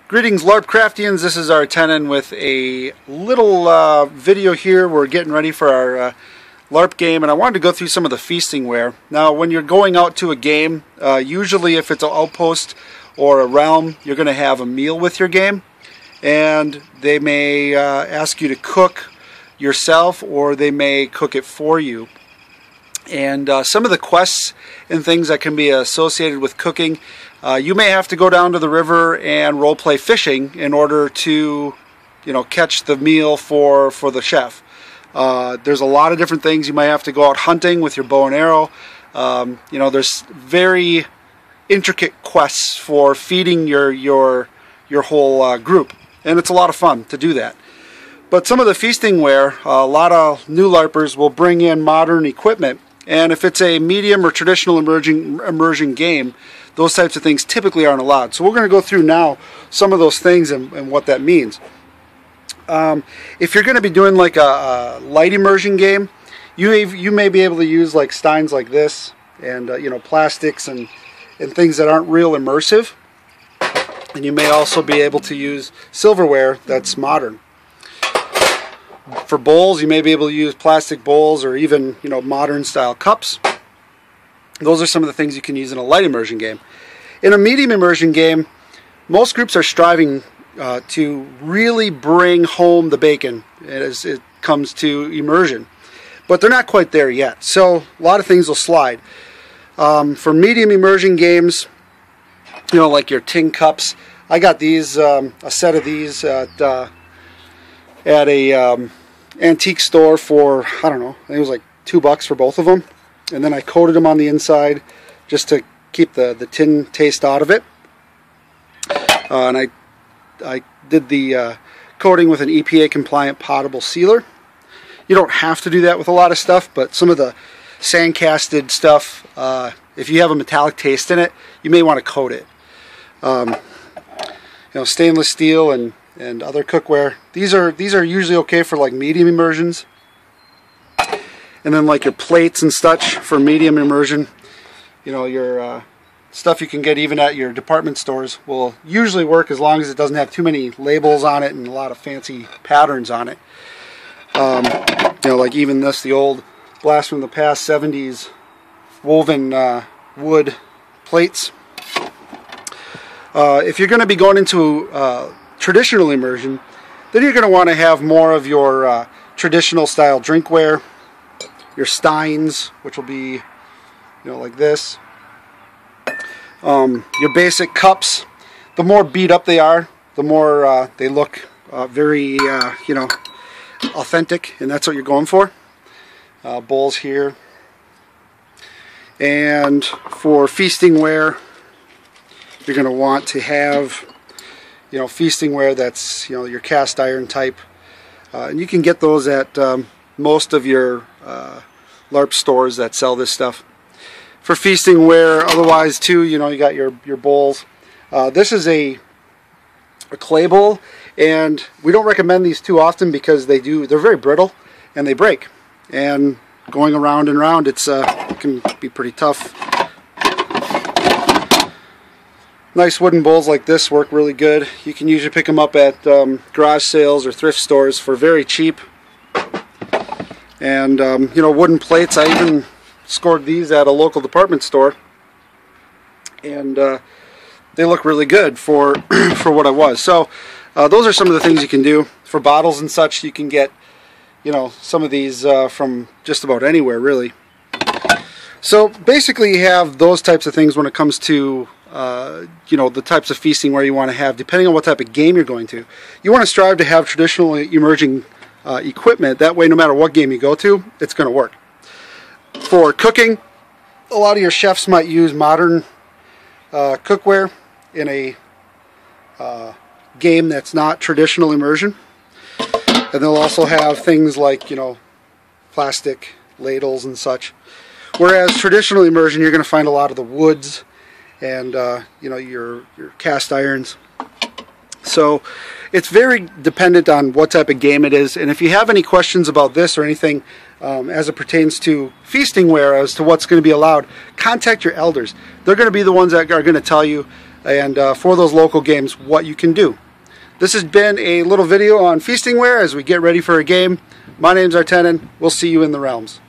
Greetings LarpCraftians, this is our Tenon with a little video here. We're getting ready for our LARP game, and I wanted to go through some of the feasting ware. Now when you're going out to a game, usually if it's an outpost or a realm, you're going to have a meal with your game, and they may ask you to cook yourself or they may cook it for you. And some of the quests and things that can be associated with cooking, you may have to go down to the river and role-play fishing in order to, catch the meal for the chef. There's a lot of different things. You might have to go out hunting with your bow and arrow. There's very intricate quests for feeding your whole group, and it's a lot of fun to do that. But some of the feasting ware, a lot of new LARPers will bring in modern equipment. And if it's a medium or traditional immersion game, those types of things typically aren't allowed. So we're going to go through now some of those things and what that means. If you're going to be doing like a light immersion game, you may be able to use like steins like this and plastics and things that aren't real immersive. And you may also be able to use silverware that's modern. For bowls, you may be able to use plastic bowls or even modern style cups. Those are some of the things you can use in a light immersion game. In a medium immersion game, most groups are striving to really bring home the bacon as it comes to immersion, but they're not quite there yet. So a lot of things will slide. For medium immersion games, like your tin cups, I got these a set of these at a antique store for, I don't know, I think it was like $2 for both of them, and then I coated them on the inside just to keep the tin taste out of it, and I did the coating with an EPA compliant potable sealer. You don't have to do that with a lot of stuff, but some of the sand casted stuff, if you have a metallic taste in it, you may want to coat it. Stainless steel and other cookware. These are usually okay for like medium immersions. And then like your plates and such for medium immersion, your stuff you can get even at your department stores will usually work as long as it doesn't have too many labels on it and a lot of fancy patterns on it. Like even this, the old blast from the past 70s woven wood plates. If you're going to be going into traditional immersion, then you're going to want to have more of your traditional style drinkware, your steins, which will be like this, your basic cups. The more beat up they are, the more they look very authentic, and that's what you're going for. Bowls here. And for feasting ware, you're going to want to have feasting ware that's your cast iron type, and you can get those at most of your LARP stores that sell this stuff. For feasting ware otherwise too, you got your bowls. This is a clay bowl, and we don't recommend these too often because they're very brittle and they break, and going around and around it can be pretty tough. Nice wooden bowls like this work really good. You can usually pick them up at garage sales or thrift stores for very cheap. And wooden plates, I even scored these at a local department store, and they look really good for for what it was. So those are some of the things you can do. For bottles and such, you can get some of these from just about anywhere really. So basically you have those types of things when it comes to the types of feasting where you want to have, depending on what type of game you're going to. You want to strive to have traditional emerging equipment. That way, no matter what game you go to, it's going to work. For cooking, a lot of your chefs might use modern cookware in a game that's not traditional immersion. And they'll also have things like, plastic ladles and such. Whereas traditional immersion, you're going to find a lot of the woods and your cast irons. So it's very dependent on what type of game it is. And if you have any questions about this or anything as it pertains to feasting ware as to what's going to be allowed, contact your elders. They're going to be the ones that are going to tell you and for those local games what you can do. This has been a little video on feastingware as we get ready for a game. My name's Artenin. We'll see you in the realms.